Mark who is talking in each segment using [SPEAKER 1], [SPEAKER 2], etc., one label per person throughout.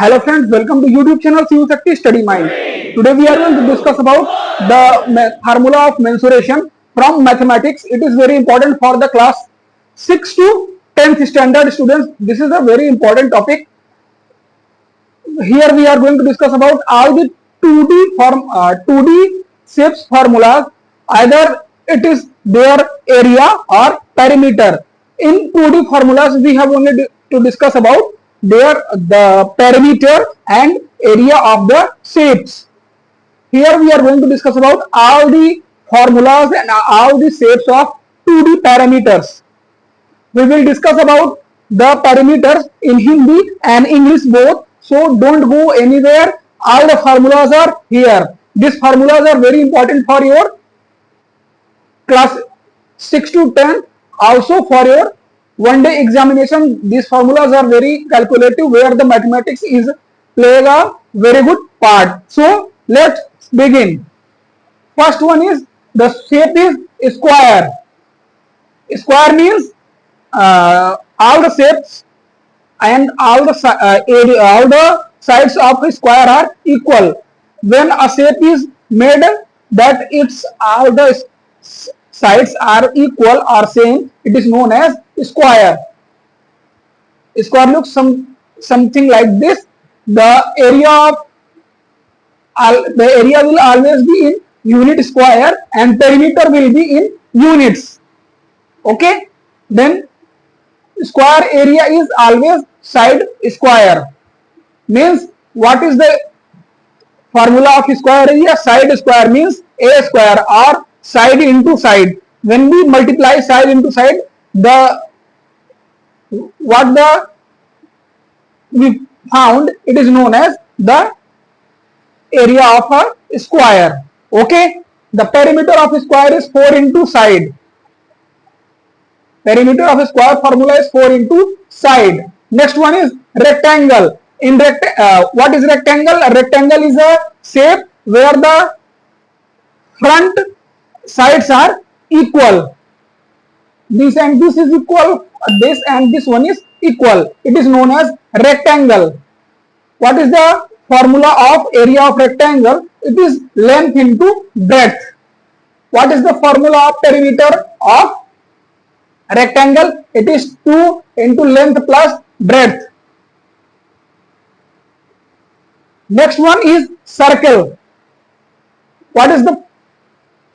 [SPEAKER 1] Hello friends, welcome to YouTube channel Shivshakti Study Mind. Today we are going to discuss about the formula of mensuration from mathematics. It is very important for the class 6 to 10th standard students. This is a very important topic. Here we are going to discuss about all the 2D shapes formulas. Either it is their area or perimeter. In 2D formulas we have only to discuss about the perimeter and area of the shapes. Here we are going to discuss about all the formulas and all the shapes of 2D parameters. We will discuss about the parameters in Hindi and English both. So don't go anywhere. All the formulas are here. These formulas are very important for your class 6 to 10. Also for your one-day examination. These formulas are very calculative, where the mathematics is playing a very good part. So let's begin. First one is the shape is square. Square means all the shapes and all the sides of a square are equal. When a shape is made that its all the sides are equal or same, it is known as square. Square looks something like this. The area will always be in unit square and perimeter will be in units. Okay, then square area is always side square. Means what is the formula of square area? Side square means a square or side into side. When we multiply side into side, we found, it is known as the area of a square. Okay, the perimeter of a square is 4 into side. Perimeter of a square formula is 4 into side. Next one is rectangle. In what is rectangle? A rectangle is a shape where the front sides are equal. This and this is equal. This and this one is equal. It is known as rectangle. What is the formula of area of rectangle? It is length into breadth. What is the formula of perimeter of rectangle? It is 2 into length plus breadth. Next one is circle. What is the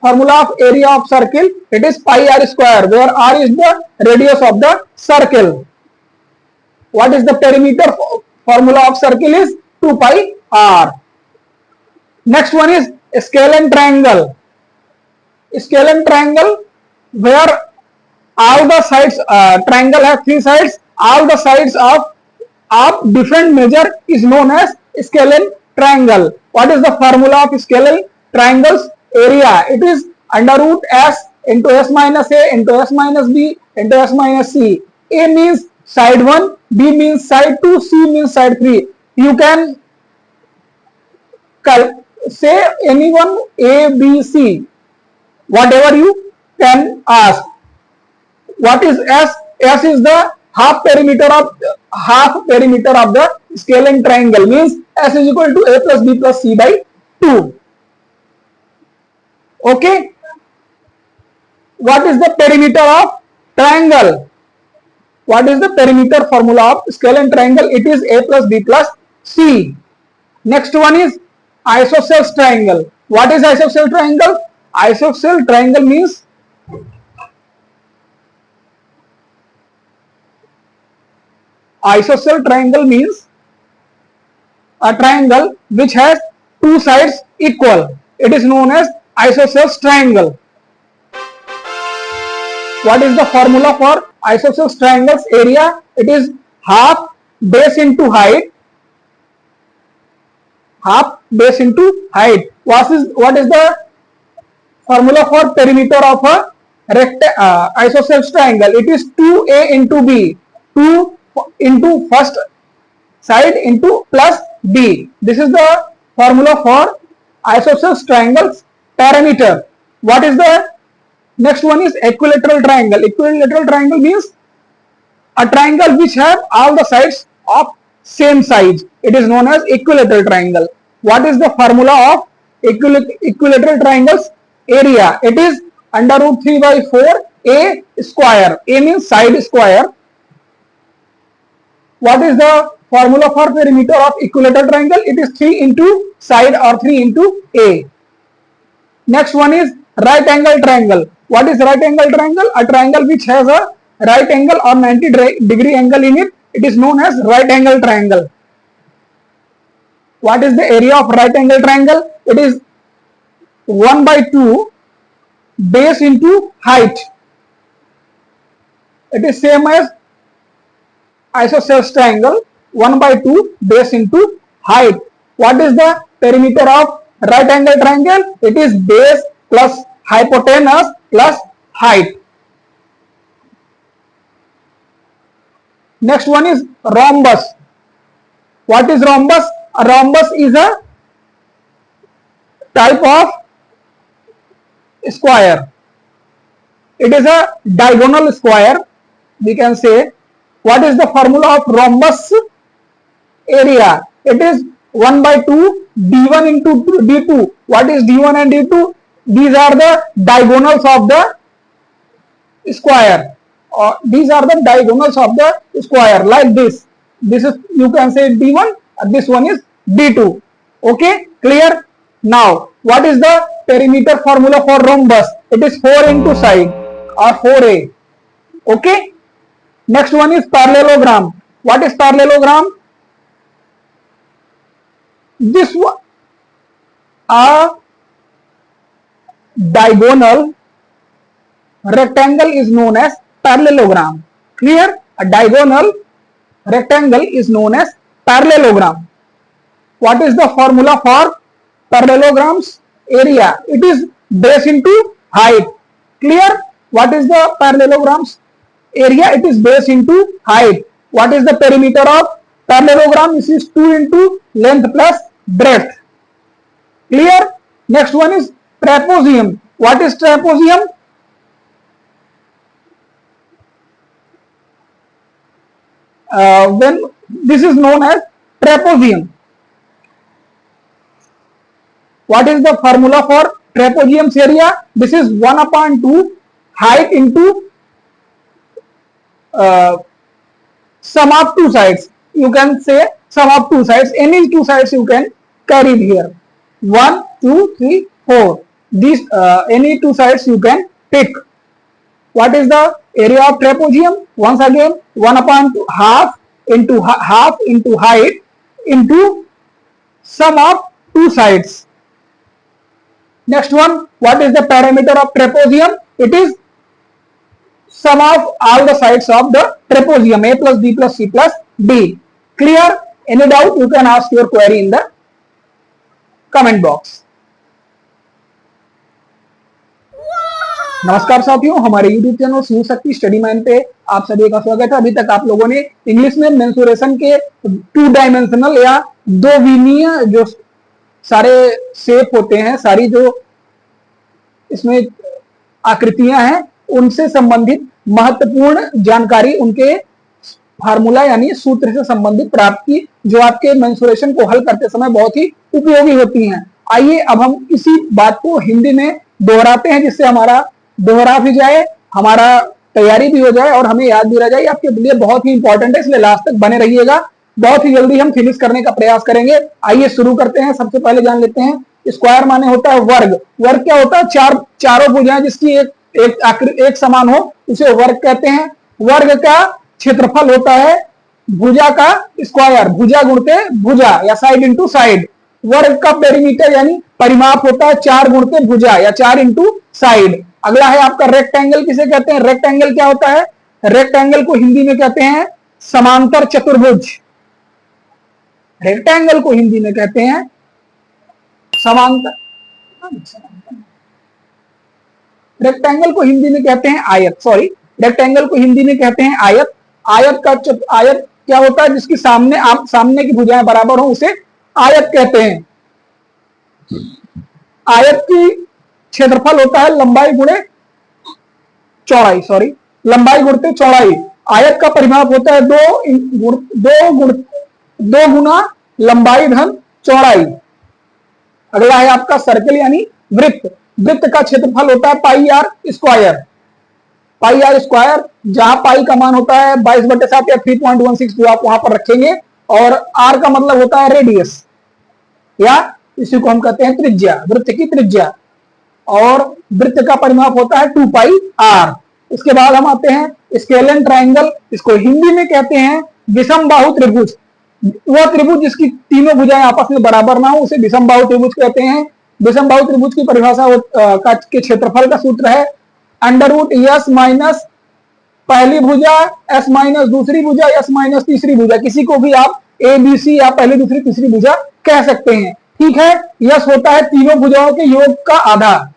[SPEAKER 1] formula of area of circle? It is pi r square, where r is the radius of the circle. What is the perimeter formula of circle? Is 2 pi r. Next one is scalene triangle. Scalene triangle, where all the sides, triangle have 3 sides, all the sides of different measure is known as scalene triangle. What is the formula of scalene triangles? Area, it is under root s into s minus a into s minus b into s minus c. A means side 1, b means side 2, c means side 3. You can say anyone, a, b, c, whatever you can ask. What is s? S is the half perimeter of the scalene triangle, means s is equal to a plus b plus c by 2. Okay. What is the perimeter of triangle? What is the perimeter formula of scalene triangle? It is a plus b plus c. Next one is isosceles triangle. What is isosceles triangle? Isosceles triangle means a triangle which has 2 sides equal. It is known as isosceles triangle. What is the formula for isosceles triangles area? It is half base into height. Half base into height. What is the formula for perimeter of a isosceles triangle? It is 2a into b. 2 into first side into plus b. This is the formula for isosceles triangles parameter. What is the next one? Is equilateral triangle. Equilateral triangle means a triangle which have all the sides of same size. It is known as equilateral triangle. What is the formula of equilateral triangles area? It is under root 3 by 4 a square. A means side square. What is the formula for perimeter of equilateral triangle? It is 3 into side or 3 into a. Next one is right angle triangle. What is right angle triangle? A triangle which has a right angle or 90 degree angle in it. It is known as right angle triangle. What is the area of right angle triangle? It is 1 by 2 base into height. It is same as isosceles triangle, 1 by 2 base into height. What is the perimeter of right angle triangle? It is base plus hypotenuse plus height. Next one is rhombus. What is rhombus? A rhombus is a type of square. It is a diagonal square, we can say. What is the formula of rhombus area? It is 1 by 2 d1 into d2. What is d1 and d2? These are the diagonals of the square. These are the diagonals of the square, like this. This is, you can say, d1, this one is d2. Okay, clear? Now, what is the perimeter formula for rhombus? It is 4 into side or 4a. Okay. Next one is parallelogram. What is parallelogram? This one, a diagonal rectangle is known as parallelogram. Clear? A diagonal rectangle is known as parallelogram. What is the formula for parallelograms area? It is base into height. Clear? What is the parallelograms area? It is base into height. What is the perimeter of parallelogram? This is 2 into length plus breadth. Clear? Next one is trapezium. What is trapezium? When this is known as trapezium. What is the formula for trapezium's area? This is 1 upon 2 height into sum of two sides. You can say sum of two sides. Any two sides you can carry here. 1, 2, 3, 4. These any two sides you can pick. What is the area of trapezium? Once again, 1 upon 2 half into height into sum of two sides. Next one, what is the perimeter of trapezium? It is sum of all the sides of the trapezium, a plus b plus c plus d. Clear? Any doubt? You can ask your query in the comment box. नमस्कार साथियों, हमारे YouTube channel Shiv Shakti study man पे आप सभी का स्वागत है। अभी तक आप लोगों ने इंग्लिश में मेंसुरेशन के 2 डायमेंशनल या 2 विमीय जो सारे शेप होते हैं, सारी जो इसमें आकृतियां हैं, उनसे संबंधित महत्वपूर्ण जानकारी, उनके फार्मूला यानी सूत्र से संबंधित प्राप्त की, जो आपके मेंसुरेशन को हल करते समय बहुत ही उपयोगी होती हैं। आइए अब हम इसी बात को हिंदी में दोहराते हैं, जिससे हमारा दोहरा भी जाए, हमारा तैयारी भी हो जाए और हमें याद भी रह जाए। आपके लिए बहुत ही इंपॉर्टेंट है, इसलिए लास्ट तक बने रहिएगा। बहुत ही जल्दी हम फिनिश करने का प्रयास करेंगे। आइए शुरू करते हैं। सबसे पहले जान लेते हैं स्क्वायर माने होता है वर्ग। वर्ग क्या होता है? चारों भुजाएं जिसकी एक समान हो उसे वर्ग कहते हैं। वर्ग का क्षेत्रफल होता है भुजा का स्क्वायर, भुजा गुणते भुजा या साइड इंटू साइड। वर्ग का पेरीमीटर यानी परिमाप होता है 4 गुणते भुजा या 4 इंटू साइड। अगला है आपका रेक्टेंगल। किसे कहते हैं? रेक्टेंगल क्या होता है? रेक्टेंगल को हिंदी में कहते हैं समांतर चतुर्भुज। रेक्टेंगल को हिंदी में कहते हैं समांतर, रेक्टेंगल को हिंदी में कहते हैं आयत। सॉरी, रेक्टेंगल को हिंदी में कहते हैं आयत। आयत क्या होता है? जिसकी सामने की भुजाएं बराबर हो उसे आयत कहते हैं। आयत की क्षेत्रफल होता है लंबाई गुणे चौड़ाई, सॉरी लंबाई गुणते चौड़ाई। आयत का परिमाप होता है 2 2 गुना लंबाई धन चौड़ाई। अगला है आपका सर्कल यानी वृत्त। वृत्त का क्षेत्रफल होता है pi r square. Pi r square, जहां पाई का मान होता है 22/7 या 3.16 जो आप वहां पर रखेंगे, और आर का मतलब होता है रेडियस, या इसी को हम कहते हैं त्रिज्या, वृत्त की त्रिज्या। और वृत्त का परिमाप होता है 2 पाई आर। उसके बाद हम आते हैं स्केलन ट्राइंगल। इसको हिंदी में कहते हैं विषम बाहु त्रिभुज। वह त्रिभुज जिसकी तीनों भुजाएं आपस में बराबर ना हो उसे विषम बाहु त्रिभुज कहते हैं। विषम बाहु त्रिभुज की परिभाषा के क्षेत्रफल का सूत्र है अंडररूट एस माइनस पहली भुजा, एस माइनस दूसरी भुजा, एस माइनस तीसरी भुजा। किसी को भी आप ए बी सी या पहली दूसरी तीसरी भुजा कह सकते हैं। ठीक है, यस होता है तीनों भुजाओं के योग का आधा,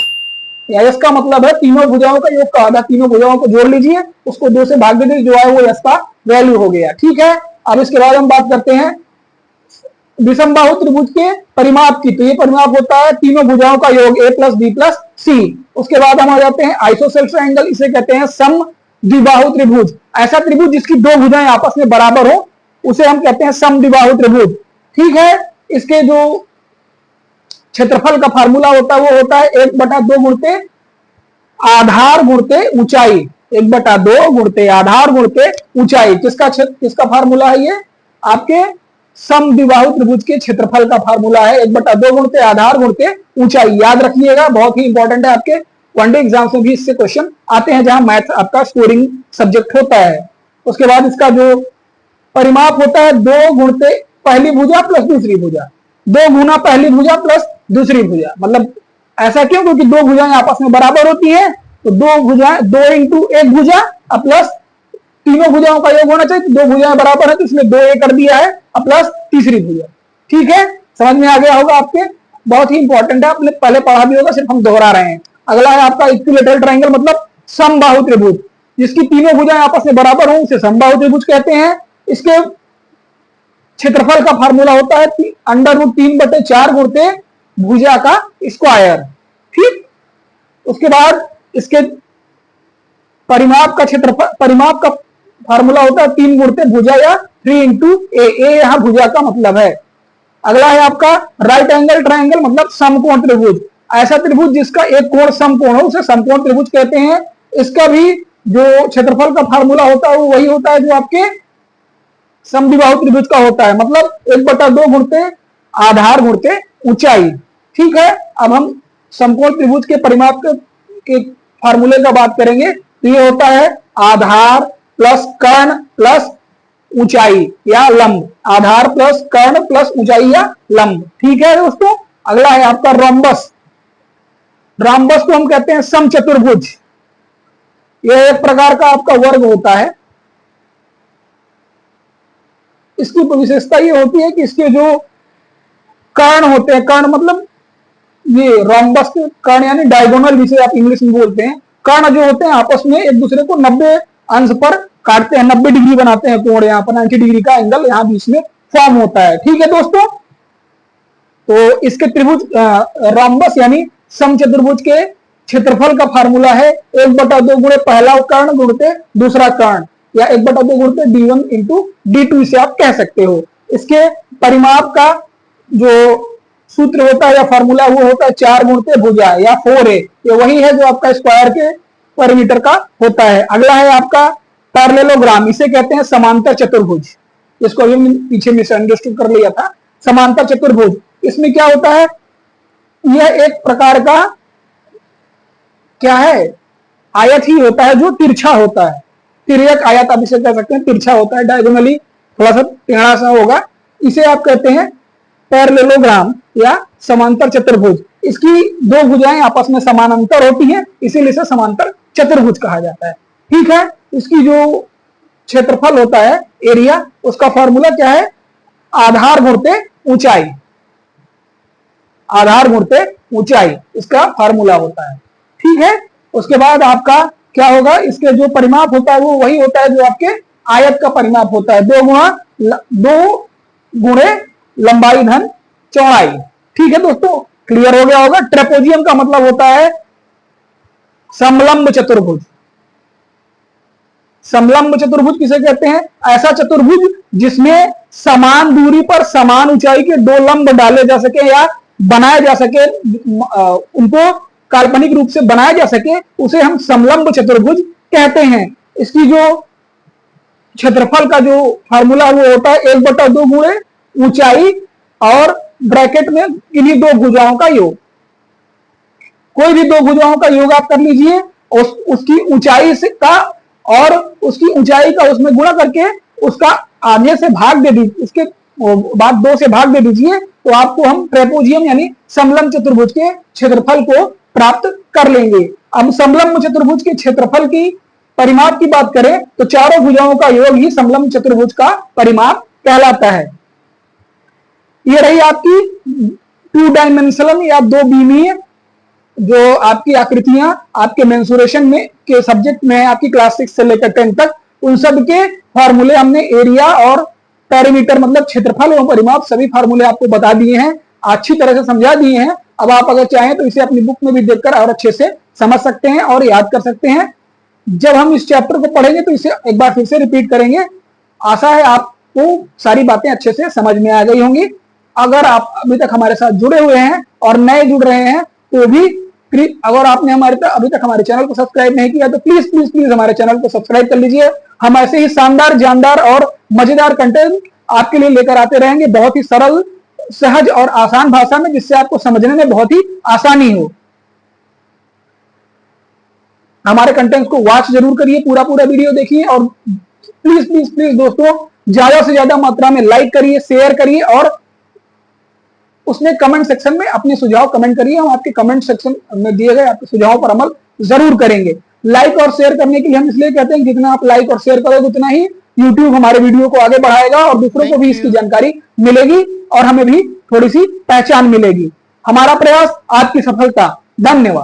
[SPEAKER 1] या यस का मतलब है तीनों भुजाओं का योग का आधा। तीनों भुजाओं को जोड़ लीजिए, उसको 2 से भाग दीजिए, जो है वो यस का वैल्यू हो गया। ठीक है, अब इसके बाद हम बात करते हैं विषम बाहु त्रिभुज के परिमाप की। तो ये परिमाप होता है तीनों भुजाओं का योग a प्लस बी प्लस सी। उसके बाद हम आ जाते हैं आइसोसेलेस ट्रायंगल। इसे कहते हैं सम द्विबाहु त्रिभुज। ऐसा त्रिभुज जिसकी 2 भुजाएं आपस में बराबर हो उसे हम कहते हैं सम द्विबाहु त्रिभुज। ठीक है, इसके जो क्षेत्रफल का फार्मूला होता है वो होता है 1/2 गुणते आधार गुणते ऊंचाई। 1/2 गुणते आधार गुणते ऊंचाई। किसका फार्मूला है ये? आपके सम द्विबाहु त्रिभुज के क्षेत्रफल का फार्मूला है 1/2 गुणते आधार गुणते ऊंचाई। याद रखिएगा, बहुत ही इंपॉर्टेंट है। आपके वनडे एग्जाम्स में भी इससे क्वेश्चन आते हैं, जहां मैथ आपका स्कोरिंग सब्जेक्ट होता है। उसके बाद इसका जो परिमाप होता है 2 गुणते पहली भुजा प्लस दूसरी भुजा। 2 गुना पहली भुजा प्लस दूसरी भुजा। मतलब ऐसा क्यों? क्योंकि 2 भुजाएं आपस में बराबर होती हैं, तो 2 भुजाएं 2 इंटू 1 भुजा प्लस तीनों भुजाओं का योग होना चाहिए। 2 भुजाएं बराबर है तो इसमें 2 a कर दिया है प्लस तीसरी भुजा। ठीक है, समझ में आ गया होगा आपके। बहुत ही इंपॉर्टेंट है, आपने पहले पढ़ा भी होगा, सिर्फ हम दोहरा रहे हैं। अगला है आपका इक्विलेटरल ट्रायंगल, मतलब समबाहु त्रिभुज। जिसकी तीनों भुजाएं आपस में बराबर हो उसे समबाहु त्रिभुज कहते हैं। इसके क्षेत्रफल का फार्मूला होता है अंडररूट 3/4 गुणते भुजा का स्क्वायर। ठीक, उसके बाद इसके परिमाप का फार्मूला होता है 3 गुणते भुजा, या 3 इंटू ए। यहां भुजा का मतलब है। अगला है आपका राइट एंगल ट्रायंगल, मतलब समकोण त्रिभुज। ऐसा त्रिभुज जिसका एक कोण समकोण हो उसे समकोण त्रिभुज कहते हैं। इसका भी जो क्षेत्रफल का फार्मूला होता है वो वही होता है जो आपके समद्विबाहु त्रिभुज का होता है, मतलब 1/2 गुणते आधार गुणते ऊंचाई। ठीक है, अब हम समकोण त्रिभुज के परिमाप के फार्मूले का बात करेंगे। तो ये होता है आधार प्लस कर्ण प्लस ऊंचाई या लंब। आधार प्लस कर्ण प्लस ऊंचाई या लंब। ठीक है दोस्तों, अगला है आपका रोम्बस। रोम्बस को हम कहते हैं समचतुर्भुज। यह एक प्रकार का आपका वर्ग होता है। इसकी विशेषता ये होती है कि इसके जो कर्ण होते हैं, कर्ण मतलब ये रोम्बस के कर्ण यानी डायगोनल, जिसे आप इंग्लिश में बोलते हैं। कर्ण जो होते हैं आपस में एक दूसरे को 90 अंश पर काटते हैं, 90 डिग्री बनाते हैं कोण। यहाँ पर 90 डिग्री का एंगल यहाँ बीच में फॉर्म होता है। ठीक है दोस्तों, तो इसके त्रिभुज रोम्बस यानी समचतुर्भुज के क्षेत्रफल का फार्मूला है 1/2 गुणे पहला कर्ण गुणते दूसरा कर्ण, या 1/2 गुणते d1 इंटू d2 इसे आप कह सकते हो। इसके परिमाप का जो सूत्र होता है या फार्मूला वो होता है 4 गुणते भुजा या 4a। ये वही है जो आपका स्क्वायर के परिमीटर का होता है। अगला है आपका पैरेललोग्राम। इसे कहते हैं समांतर चतुर्भुज। इसको अभी पीछे मिसअंडरस्टूड कर लिया था। समांतर चतुर्भुज, इसमें क्या होता है? यह एक प्रकार का क्या है? आयत ही होता है जो तिरछा होता है। तिर्यक आयत आप इसे कह सकते हैं, तिरछा होता है, डायगोनली थोड़ा सा टेढ़ा सा होगा। इसे आप कहते हैं पैरेललोग्राम या समांतर चतुर्भुज। इसकी 2 भुजाएं आपस में समानांतर होती हैं, इसीलिए इसे समांतर चतुर्भुज कहा जाता है। ठीक है, इसकी जो क्षेत्रफल होता है एरिया, उसका फॉर्मूला क्या है? आधार गुणते ऊंचाई। आधार गुणते ऊंचाई इसका फार्मूला होता है। ठीक है, उसके बाद आपका क्या होगा? इसके जो परिमाप होता है वो वही होता है जो आपके आयत का परिमाप होता है, 2 गुणे लंबाई धन चौड़ाई। ठीक है दोस्तों, क्लियर हो गया होगा। ट्रेपोजियम का मतलब होता है समलंब चतुर्भुज। समलंब चतुर्भुज किसे कहते हैं? ऐसा चतुर्भुज जिसमें समान दूरी पर समान ऊंचाई के दो लंब डाले जा सके या बनाए जा सके, उनको काल्पनिक रूप से बनाया जा सके, उसे हम समलंब चतुर्भुज कहते हैं। इसकी जो क्षेत्रफल का जो फार्मूला वो होता है 1/2 गुणे ऊंचाई और ब्रैकेट में किन्हीं दो भुजाओं का योग। कोई भी दो भुजाओं का योग आप कर लीजिए, उसकी ऊंचाई से का और उसकी ऊंचाई का उसमें गुणा करके उसका आधे से भाग दे दीजिए, उसके बाद 2 से भाग दे दीजिए, तो आपको हम ट्रेपोजियम यानी समलंब चतुर्भुज के क्षेत्रफल को प्राप्त कर लेंगे। अब समलंब चतुर्भुज के क्षेत्रफल की परिमाप की बात करें तो चारों भुजाओं का योग ही समलंब चतुर्भुज का परिमाप कहलाता है। ये रही आपकी 2 डायमेंशनल या 2 बीमीय जो आपकी आकृतियां आपके मेंसुरेशन में के सब्जेक्ट में आपकी क्लास 6 से लेकर 10 तक, उन सब के फार्मूले हमने एरिया और पेरीमीटर मतलब क्षेत्रफल एवं परिमाप सभी फार्मूले आपको बता दिए हैं, अच्छी तरह से समझा दिए हैं। अब आप अगर चाहें तो इसे अपनी बुक में भी देखकर और अच्छे से समझ सकते हैं और याद कर सकते हैं। जब हम इस चैप्टर को पढ़ेंगे तो इसे एक बार फिर से रिपीट करेंगे। आशा है आपको सारी बातें अच्छे से समझ में आ गई होंगी। अगर आप अभी तक हमारे साथ जुड़े हुए हैं और नए जुड़ रहे हैं तो भी अगर आपने अभी तक हमारे चैनल को सब्सक्राइब नहीं किया तो प्लीज प्लीज प्लीज हमारे चैनल को सब्सक्राइब कर लीजिए। हम ऐसे ही शानदार, जानदार और मजेदार कंटेंट आपके लिए लेकर आते रहेंगे, बहुत ही सरल, सहज और आसान भाषा में, जिससे आपको समझने में बहुत ही आसानी हो। हमारे कंटेंट को वॉच जरूर करिए, पूरा वीडियो देखिए और प्लीज प्लीज प्लीज दोस्तों ज्यादा से ज्यादा मात्रा में लाइक करिए, शेयर करिए और उसमें कमेंट सेक्शन में अपने सुझाव कमेंट करिए। हम आपके कमेंट सेक्शन में दिए गए आपके सुझावों पर अमल जरूर करेंगे। लाइक और शेयर करने के लिए हम इसलिए कहते हैं जितना आप लाइक और शेयर करोगे उतना ही YouTube हमारे वीडियो को आगे बढ़ाएगा और दूसरों को भी इसकी जानकारी मिलेगी और हमें भी थोड़ी सी पहचान मिलेगी। हमारा प्रयास आपकी सफलता। धन्यवाद।